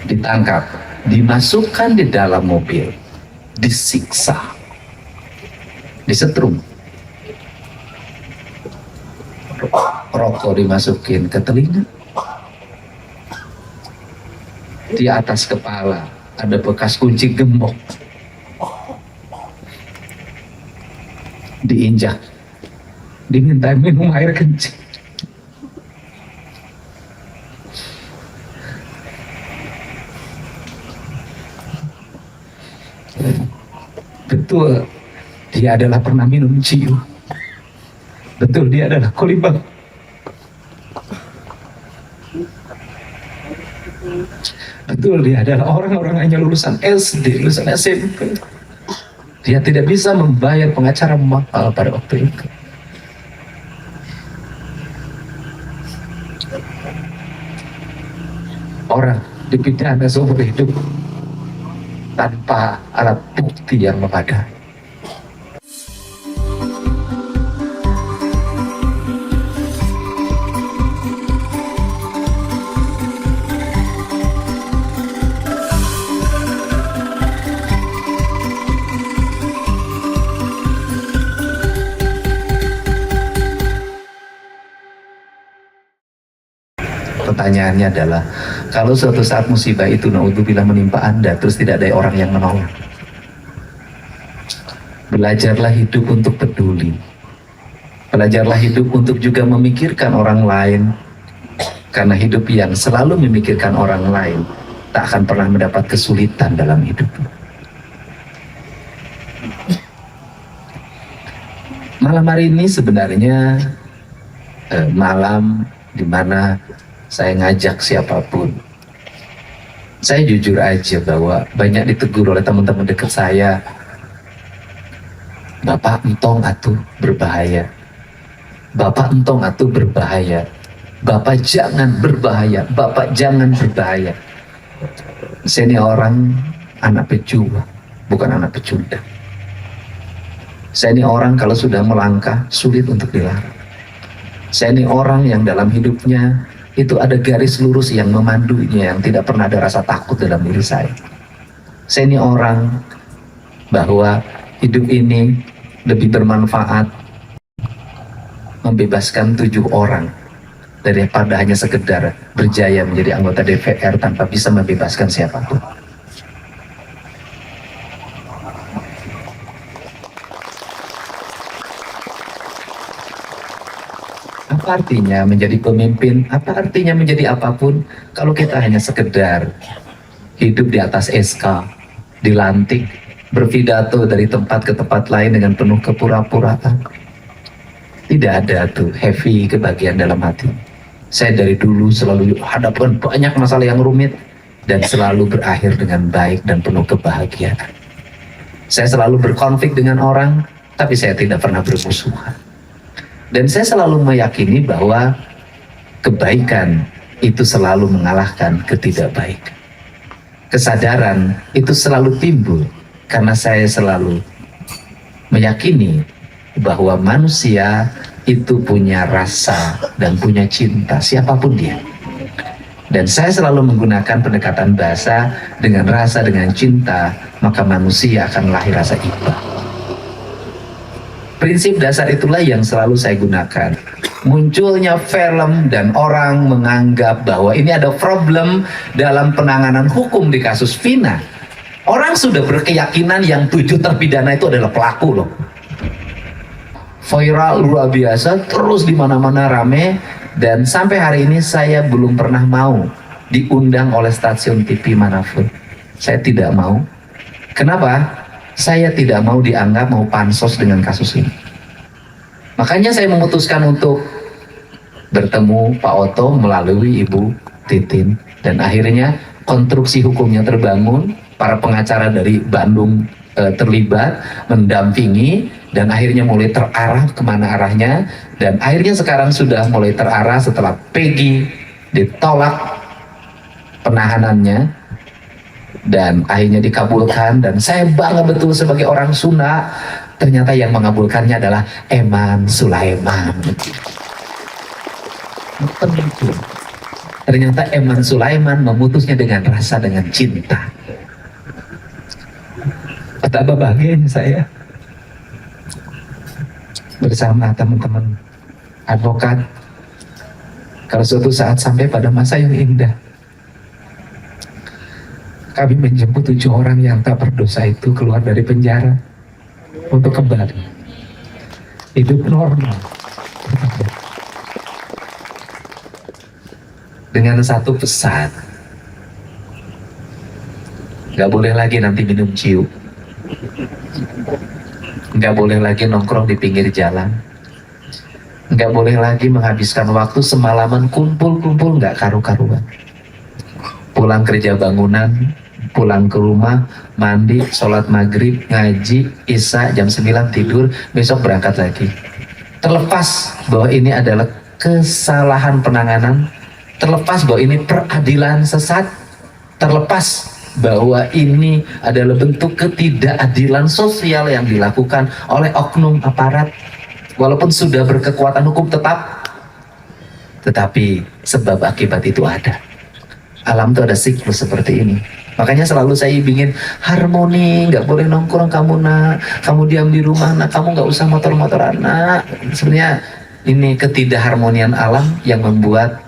ditangkap, dimasukkan di dalam mobil, disiksa, disetrum, rokok dimasukin ke telinga, di atas kepala ada bekas kunci gembok, diinjak, diminta minum air kencing. Betul, dia adalah pernah minum ciu. Betul, dia adalah kolibang. Betul, dia adalah orang-orang hanya lulusan SD, lulusan SMP. Dia tidak bisa membayar pengacara mahal pada waktu itu. Orang dipidana seumur hidup tanpa alat bukti yang memadai. Pertanyaannya adalah, kalau suatu saat musibah itu naudzubillah menimpa Anda, terus tidak ada orang yang menolong, belajarlah hidup untuk peduli. Belajarlah hidup untuk juga memikirkan orang lain, karena hidup yang selalu memikirkan orang lain tak akan pernah mendapat kesulitan dalam hidup. Malam hari ini sebenarnya malam dimana saya ngajak siapapun. Saya jujur aja bahwa banyak ditegur oleh teman-teman dekat saya, Bapak entong atuh berbahaya, Bapak entong atuh berbahaya, Bapak jangan berbahaya, Bapak jangan berbahaya. Saya ini orang anak pejuang, bukan anak pecundang. Saya ini orang kalau sudah melangkah sulit untuk dilarang. Saya ini orang yang dalam hidupnya itu ada garis lurus yang memandunya, yang tidak pernah ada rasa takut dalam diri saya. Saya ini orang bahwa hidup ini lebih bermanfaat membebaskan 7 orang daripada hanya sekedar berjaya menjadi anggota DPR tanpa bisa membebaskan siapapun. Apa artinya menjadi pemimpin? Apa artinya menjadi apapun kalau kita hanya sekedar hidup di atas SK, dilantik, berpidato dari tempat ke tempat lain dengan penuh kepura-puraan? Tidak ada tuh happy kebahagiaan dalam hati. Saya dari dulu selalu hadapkan banyak masalah yang rumit dan selalu berakhir dengan baik dan penuh kebahagiaan. Saya selalu berkonflik dengan orang, tapi saya tidak pernah bermusuhan. Dan saya selalu meyakini bahwa kebaikan itu selalu mengalahkan ketidakbaikan. Kesadaran itu selalu timbul karena saya selalu meyakini bahwa manusia itu punya rasa dan punya cinta siapapun dia. Dan saya selalu menggunakan pendekatan bahasa dengan rasa, dengan cinta, maka manusia akan lahir rasa iba. Prinsip dasar itulah yang selalu saya gunakan. Munculnya film dan orang menganggap bahwa ini ada problem dalam penanganan hukum di kasus Vina. Orang sudah berkeyakinan yang 7 terpidana itu adalah pelaku loh. Viral luar biasa, terus di mana-mana rame, dan sampai hari ini saya belum pernah mau diundang oleh stasiun TV manapun. Saya tidak mau. Kenapa? Saya tidak mau dianggap mau pansos dengan kasus ini. Makanya saya memutuskan untuk bertemu Pak Oto melalui Ibu Titin. Dan akhirnya konstruksi hukumnya terbangun. Para pengacara dari Bandung terlibat, mendampingi. Dan akhirnya mulai terarah kemana arahnya. Dan akhirnya sekarang sudah mulai terarah setelah Peggy ditolak penahanannya. Dan akhirnya dikabulkan, dan saya bangga betul sebagai orang Sunda, ternyata yang mengabulkannya adalah Eman Sulaiman. Ternyata Eman Sulaiman memutusnya dengan rasa, dengan cinta. Betapa bahagianya saya bersama teman-teman advokat kalau suatu saat sampai pada masa yang indah, kami menjemput 7 orang yang tak berdosa itu keluar dari penjara untuk kembali hidup normal dengan satu pesan: nggak boleh lagi nanti minum ciu, nggak boleh lagi nongkrong di pinggir jalan, nggak boleh lagi menghabiskan waktu semalaman kumpul-kumpul nggak karu-karuan. Pulang kerja bangunan, pulang ke rumah, mandi, sholat maghrib, ngaji, isya, jam 9 tidur, besok berangkat lagi. Terlepas bahwa ini adalah kesalahan penanganan, terlepas bahwa ini peradilan sesat, terlepas bahwa ini adalah bentuk ketidakadilan sosial yang dilakukan oleh oknum aparat, walaupun sudah berkekuatan hukum tetap, tetapi sebab akibat itu ada. Alam itu ada siklus seperti ini. Makanya selalu saya ingin harmoni, nggak boleh nongkrong kamu nak, kamu diam di rumah nak, kamu nggak usah motor-motoran nak. Sebenarnya ini ketidakharmonian alam yang membuat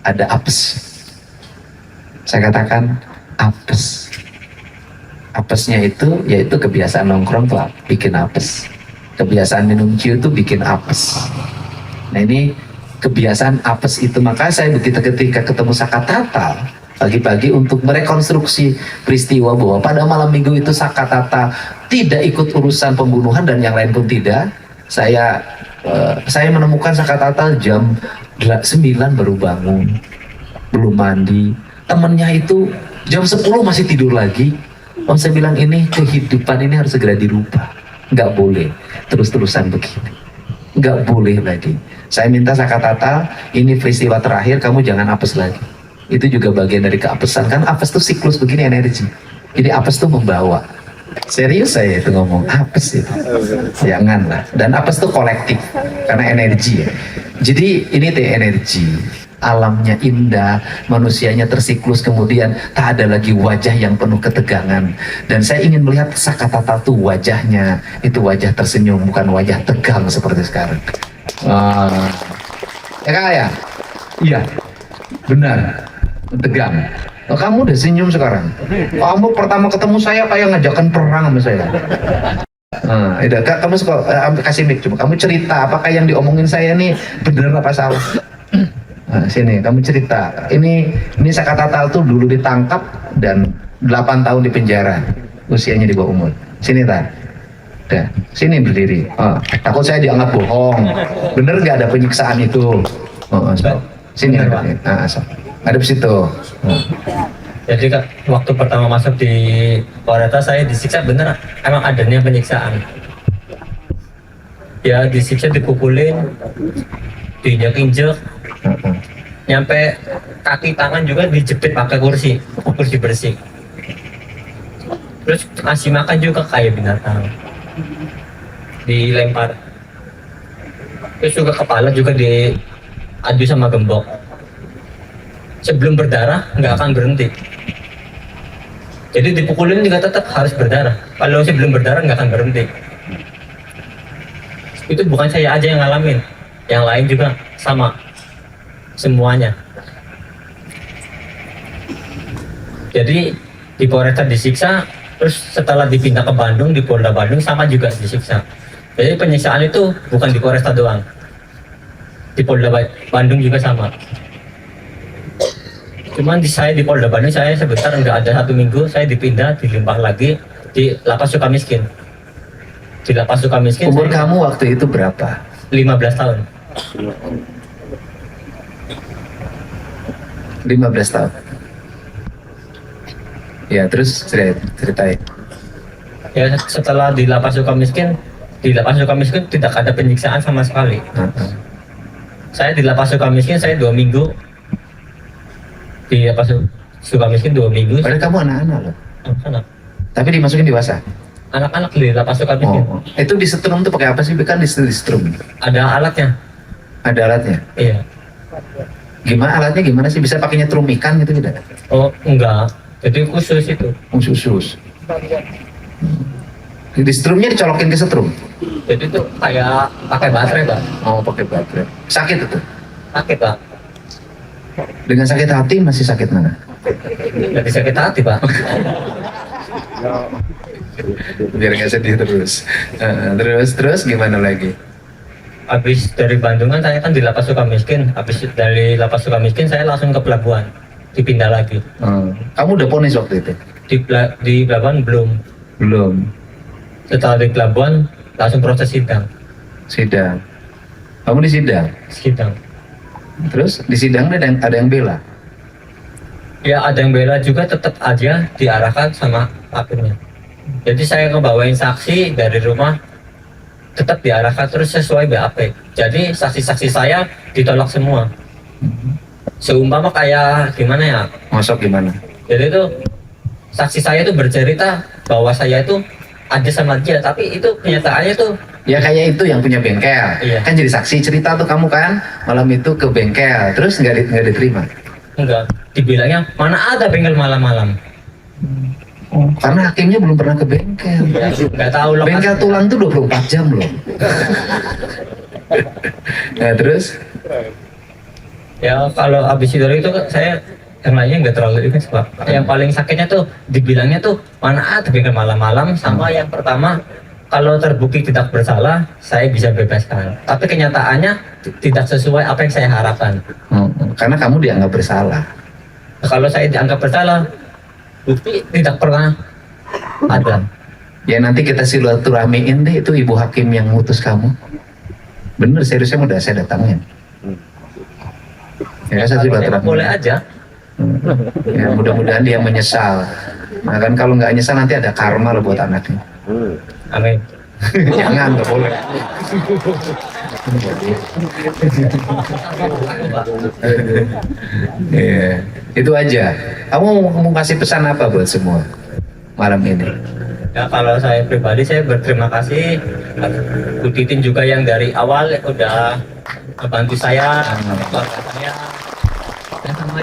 ada apes. Saya katakan apes. Apesnya itu yaitu kebiasaan nongkrong tuh bikin apes, kebiasaan minum ciu itu bikin apes. Nah ini kebiasaan apes itu, maka saya ketika ketemu Sakatata pagi-pagi untuk merekonstruksi peristiwa bahwa pada malam minggu itu Sakatata tidak ikut urusan pembunuhan dan yang lain pun tidak. Saya menemukan Sakatata jam 9 baru bangun, belum mandi. Temennya itu jam 10 masih tidur lagi. Saya bilang ini kehidupan ini harus segera dirubah. Nggak boleh terus-terusan begini. Nggak boleh lagi. Saya minta Sakatata, ini peristiwa terakhir, kamu jangan apes lagi. Itu juga bagian dari keapesan. Kan apes itu siklus begini energi. Jadi apes itu membawa. Serius saya itu ngomong, apes itu. Janganlah. Dan apes itu kolektif. Karena energi ya. Jadi ini teh energi. Alamnya indah, manusianya tersiklus, kemudian tak ada lagi wajah yang penuh ketegangan. Dan saya ingin melihat Sakatata tuh wajahnya, itu wajah tersenyum, bukan wajah tegang seperti sekarang. Ya kak ya? Iya, benar, tegang. Oh, kamu udah senyum sekarang. Kamu pertama ketemu saya kayak ngajakan perang sama saya. Kamu suka kasih mic coba. Kamu cerita apakah yang diomongin saya nih benar apa salah? Nah, sini kamu cerita. Ini Sakatata tuh dulu ditangkap dan 8 tahun di penjara. Usianya di bawah umur. Sini tak? Udah, sini berdiri. Takut saya dianggap bohong. Bener nggak ada penyiksaan itu? Sini ada. Ada di situ. Jadi kak, waktu pertama masuk di Polresta saya disiksa bener, emang adanya penyiksaan. Ya disiksa, dipukulin, diinjak-injak, nyampe kaki tangan juga dijepit pakai kursi bersih. Terus kasih makan juga kayak binatang, dilempar. Terus juga kepala juga diadu sama gembok. Sebelum berdarah nggak akan berhenti. Jadi dipukulin juga tetap harus berdarah. Kalau sebelum berdarah nggak akan berhenti. Itu bukan saya aja yang ngalamin, yang lain juga sama, semuanya. Jadi di Polresta disiksa, terus setelah dipindah ke Bandung, di Polda Bandung sama juga disiksa. Jadi penyiksaan itu bukan di Polresta doang, di Polda Bandung juga sama. Cuman saya di Polda Bandung, saya sebentar nggak ada 1 minggu, saya dipindah, dilimpah lagi di Lapas Sukamiskin. Di Lapas Sukamiskin. Umur kamu waktu itu berapa? 15 tahun. 15 tahun. Ya terus ceritain. Ya setelah di Lapas Sukamiskin tidak ada penyiksaan sama sekali. Saya di Lapas Sukamiskin saya 2 minggu. Di Lapas Sukamiskin 2 minggu. Padahal kamu anak-anak loh. Anak-anak. Tapi dimasukin dewasa. Anak-anak di Lapas Sukamiskin. Itu disetrum tuh pakai apa sih? Kan disetrum. Ada alatnya. Ada alatnya. Iya. Gimana alatnya, gimana sih, bisa pakai nyetrum ikan gitu tidak? Oh enggak, jadi khusus itu. Khusus. Di strumnya dicolokin ke setrum. Jadi tuh kayak pakai baterai Pak. Oh, pakai baterai. Sakit itu. Sakit Pak. Dengan sakit hati masih sakit mana? Jadi sakit hati Pak. Biar nggak sedih terus. Terus gimana lagi? Habis dari Bandung kan saya kan di Lapas Sukamiskin. Habis dari Lapas Sukamiskin saya langsung ke pelabuhan, dipindah lagi. Kamu udah ponis waktu itu? Di pelabuhan belum. Belum. Setelah di pelabuhan langsung proses sidang. Sidang. Kamu di sidang. Sidang. Terus di sidang ada yang bela. Ya ada yang bela juga, tetap aja diarahkan sama hakimnya. Jadi saya ngebawain saksi dari rumah, tetap diarahkan terus sesuai BAP. Jadi saksi-saksi saya ditolak semua. Seumpama kayak gimana ya? Masuk gimana? Jadi itu saksi saya itu bercerita bahwa saya itu ada sama dia, tapi itu kenyataannya tuh Ya kayak itu yang punya bengkel. Iya. Kan jadi saksi cerita tuh kamu kan malam itu ke bengkel, terus nggak diterima. enggak. Dibilangnya mana ada bengkel malam-malam. Karena hakimnya belum pernah ke bengkel. Ya, nggak tahu lokasi. Bengkel tulang tuh 24 jam loh. Nah terus? Ya kalau habis itu saya yang lainnya nggak terlalu ini sebab yang paling sakitnya tuh dibilangnya tuh mana ada bengkel malam-malam, sama yang pertama kalau terbukti tidak bersalah saya bisa bebaskan, tapi kenyataannya tidak sesuai apa yang saya harapkan. Karena kamu dianggap bersalah. Kalau saya dianggap bersalah, bukti tidak pernah ada. Ya nanti kita silaturahmiin deh itu ibu hakim yang mutus kamu. Bener, seriusnya udah saya datangin. Ya saya Kalau saya silaturahmi. boleh aja. Ya mudah-mudahan dia menyesal. Nah kan kalau nggak nyesal nanti ada karma loh buat anaknya. Amin. Jangan, nggak boleh. Iya, itu aja. Kamu mau kasih pesan apa buat semua malam ini? Ya kalau saya pribadi saya berterima kasih Bu Titin juga yang dari awal udah membantu saya, keluarga saya, dan sama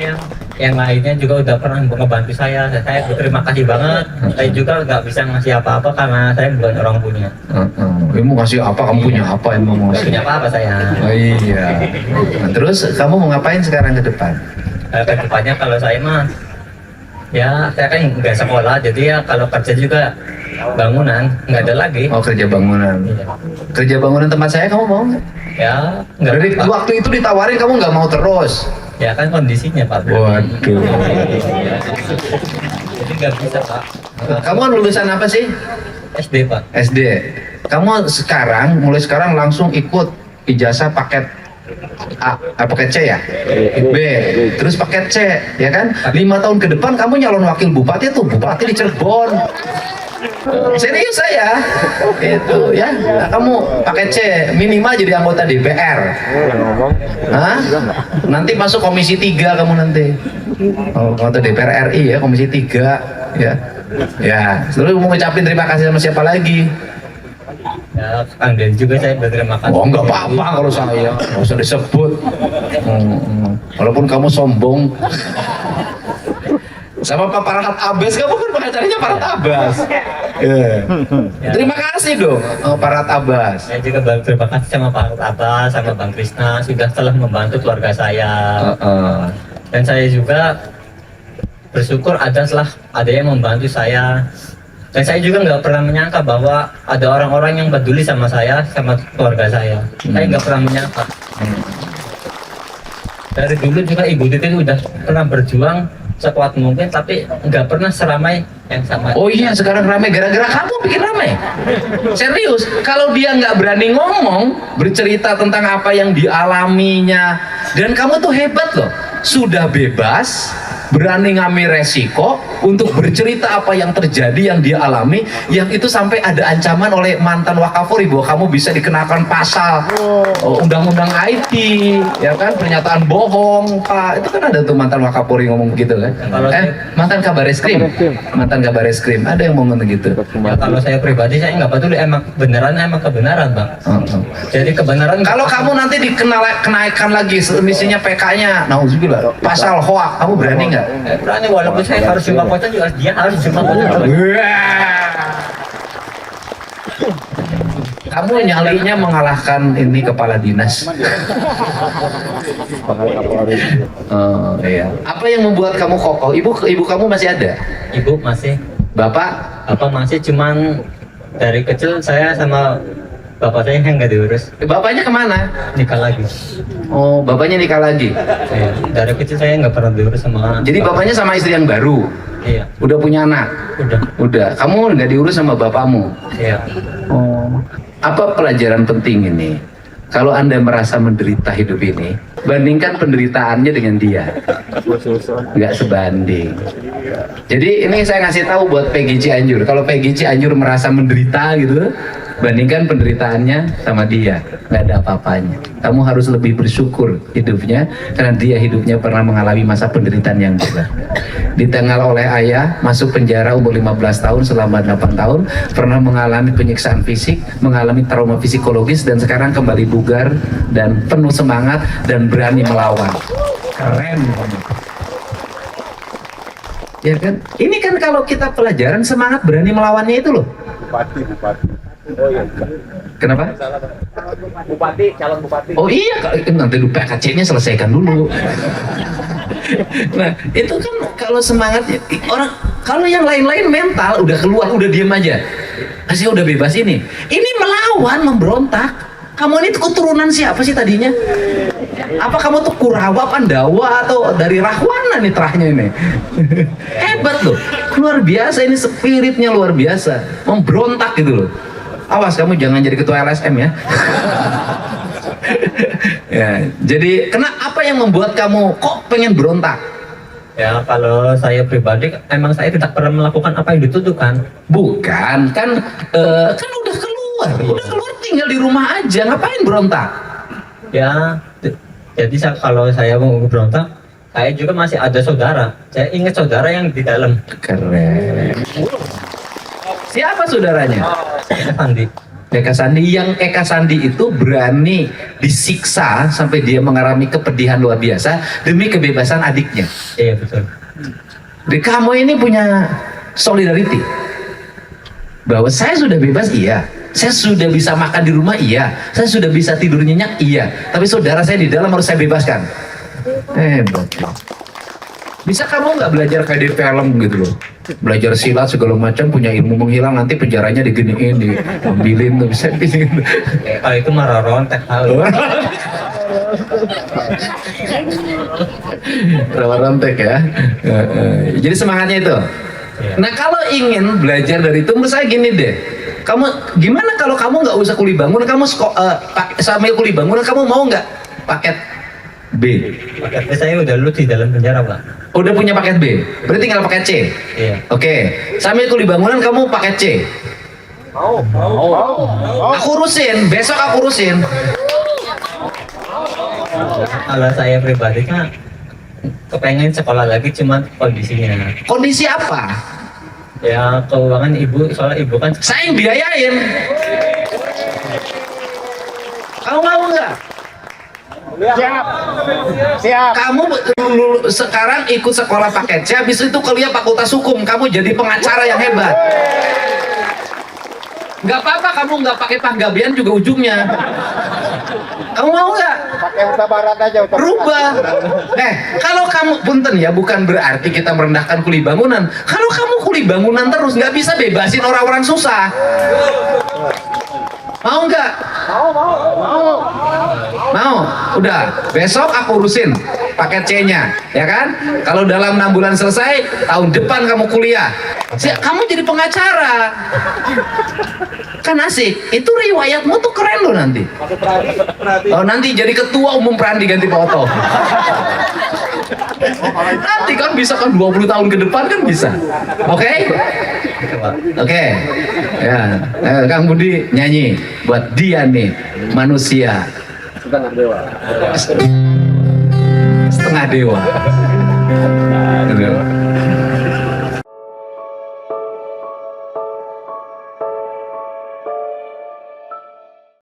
yang lainnya juga udah pernah ngebantu saya. Saya berterima kasih banget. Saya juga nggak bisa ngasih apa-apa karena saya bukan orang punya. Kamu mau kasih apa? Kamu punya apa yang mau Nggak ngasih? punya apa-apa saya. Oh iya. Nah, terus kamu mau ngapain sekarang ke depan? Ke depannya kalau saya mah ya saya kan nggak sekolah, jadi ya kalau kerja juga bangunan nggak ada lagi. Oh kerja bangunan. Iya. Kerja bangunan tempat saya kamu mau nggak? Ya nggak Dari apa-apa. waktu itu ditawarin kamu nggak mau terus. Ya kan kondisinya Pak. Waduh. Jadi nggak bisa Pak. Kamu kan lulusan apa sih? SD Pak. SD. Kamu sekarang mulai sekarang langsung ikut ijazah paket A, paket C ya? B, terus paket C, ya kan? 5 tahun ke depan kamu nyalon wakil bupati tuh, bupati di Cirebon. Serius saya, itu ya. Nah, kamu paket C, minimal jadi anggota DPR. Hah? Nanti masuk komisi 3 kamu nanti. Oh, anggota DPR RI ya, komisi 3 ya. Ya, terus mau ngucapin terima kasih sama siapa lagi? Ya Kang Den juga saya berterima kasih. Oh enggak apa-apa kalau saya, nggak usah disebut. Walaupun kamu sombong. Sama Pak Farhad Abbas, kamu kan pengacaranya Farhad Abbas. Ya. Terima kasih dong, Farhad Abbas. Saya juga berterima kasih sama Pak Abbas, sama Bang Krisna sudah telah membantu keluarga saya. Dan saya juga bersyukur ada yang membantu saya. Dan saya juga nggak pernah menyangka bahwa ada orang-orang yang peduli sama saya, sama keluarga saya. Saya nggak pernah menyangka. Dari dulu juga Ibu Titin udah pernah berjuang sekuat mungkin, tapi nggak pernah seramai yang sama. Oh iya, sekarang ramai gara-gara kamu bikin ramai. Serius, kalau dia nggak berani ngomong, bercerita tentang apa yang dialaminya, dan kamu tuh hebat loh, sudah bebas, berani ngambil resiko untuk bercerita apa yang terjadi, yang dia alami, yang itu sampai ada ancaman oleh mantan Wakapolri bahwa kamu bisa dikenakan pasal undang-undang IT, ya kan, pernyataan bohong, Pak. Itu kan ada tuh mantan Wakapolri ngomong gitu kan. Mantan Kabar Eskrim, ada yang ngomong gitu. Ya, kalau saya pribadi saya nggak peduli, emang kebenaran Bang. Jadi kebenaran. Kalau kamu nanti dikenakan lagi misinya PK-nya, nauzubillah, pasal hoak, kamu berani nggak? Berani, walaupun saya harus jumpa kota juga dia harus jumpa kota. Kamu nyalinya mengalahkan ini kepala dinas. Iya. Apa yang membuat kamu kokoh? Ibu kamu masih ada? Ibu masih. Bapak? Bapak masih, cuman dari kecil saya sama bapak saya yang nggak diurus. Bapaknya kemana? Nikah lagi. Oh, bapaknya nikah lagi. Iya. Dari kecil saya nggak pernah diurus sama. Jadi bapaknya sama istri yang baru. Iya. Udah punya anak. Udah. Kamu nggak diurus sama bapakmu. Iya. Oh. Apa pelajaran penting ini? Kalau Anda merasa menderita hidup ini, bandingkan penderitaannya dengan dia. Nggak sebanding. Jadi ini saya ngasih tahu buat Peggy Cianjur. Kalau Peggy Cianjur merasa menderita gitu, bandingkan penderitaannya sama dia. Nggak ada apa-apanya. Kamu harus lebih bersyukur hidupnya, karena dia hidupnya pernah mengalami masa penderitaan yang berat. Ditengal oleh ayah, masuk penjara umur 15 tahun selama 8 tahun, pernah mengalami penyiksaan fisik, mengalami trauma psikologis, dan sekarang kembali bugar dan penuh semangat dan berani melawan. Keren. Ya kan? Ini kan kalau kita pelajaran semangat berani melawannya itu loh. Bupati. Oh iya. Kenapa? Calon bupati. Oh iya, nanti dulu PKC-nya selesaikan dulu. Nah, itu kan kalau semangatnya orang, kalau yang lain-lain mental udah keluar, udah diem aja. Saya udah bebas ini. Ini melawan, memberontak. Kamu ini keturunan siapa sih tadinya? Apa kamu tuh Kurawa, Pandawa, atau dari Rahwana nih terahnya ini? Hebat loh, luar biasa ini, spiritnya luar biasa, memberontak gitu loh. Awas kamu jangan jadi ketua LSM ya. Ya, jadi apa yang membuat kamu kok pengen berontak? Ya, kalau saya pribadi emang saya tidak pernah melakukan apa yang dituduhkan. Bukan, kan udah keluar tinggal di rumah aja, ngapain berontak? Ya, jadi kalau saya mau berontak, saya juga masih ada saudara. Saya ingat saudara yang di dalam. Keren. Siapa saudaranya? Sandi. Eka Sandi. Yang Eka Sandi itu berani disiksa sampai dia mengalami kepedihan luar biasa demi kebebasan adiknya. Iya, betul. Jadi kamu ini punya solidarity bahwa saya sudah bebas, iya. Saya sudah bisa makan di rumah, iya. Saya sudah bisa tidur nyenyak, iya. Tapi saudara saya di dalam harus saya bebaskan. Hebat. Bisa kamu nggak belajar kayak di film gitu loh, belajar silat segala macam, punya ilmu menghilang, nanti penjaranya diginiin, diambilin tuh, bisa gitu. Kalau itu marah rontek tahu. Rontek ya. Jadi semangatnya itu. Nah kalau ingin belajar dari itu, menurut saya gini deh. Kamu gimana kalau kamu nggak usah kuli bangunan, kamu sambil kuli bangunan, kamu mau nggak paket B? Paket B saya udah lulus di dalam penjara, Pak. Udah punya paket B, berarti tinggal paket C. Iya. Oke, sambil kuli bangunan kamu paket C. Mau. Aku urusin, besok aku urusin. Kalau saya pribadi kan kepengen sekolah lagi, cuman kondisinya. Kondisi apa? Ya keuangan ibu, soalnya ibu kan. Saya yang biayain. Kamu mau nggak? Siap. Kamu sekarang ikut sekolah paket C, habis itu kuliah fakultas hukum, kamu jadi pengacara yang hebat. Nggak apa-apa, kamu nggak pakai panggabean juga ujungnya. Kamu mau nggak? Pakai Huta Barat aja. Rubah. Kalau kamu, punten ya, bukan berarti kita merendahkan kuli bangunan. Kalau kamu kuli bangunan terus, nggak bisa bebasin orang-orang susah. Mau nggak? Mau. Udah, besok aku urusin paket C-nya, ya kan? Kalau dalam 6 bulan selesai, tahun depan kamu kuliah. Kamu jadi pengacara. Kan asik. Itu riwayatmu tuh keren loh nanti. Oh, nanti jadi ketua umum Prandi ganti Pak Oto. Nanti kan bisa kan 20 tahun ke depan kan bisa. Oke? Oke. Ya, Kang Budi nyanyi buat dia nih, manusia setengah dewa.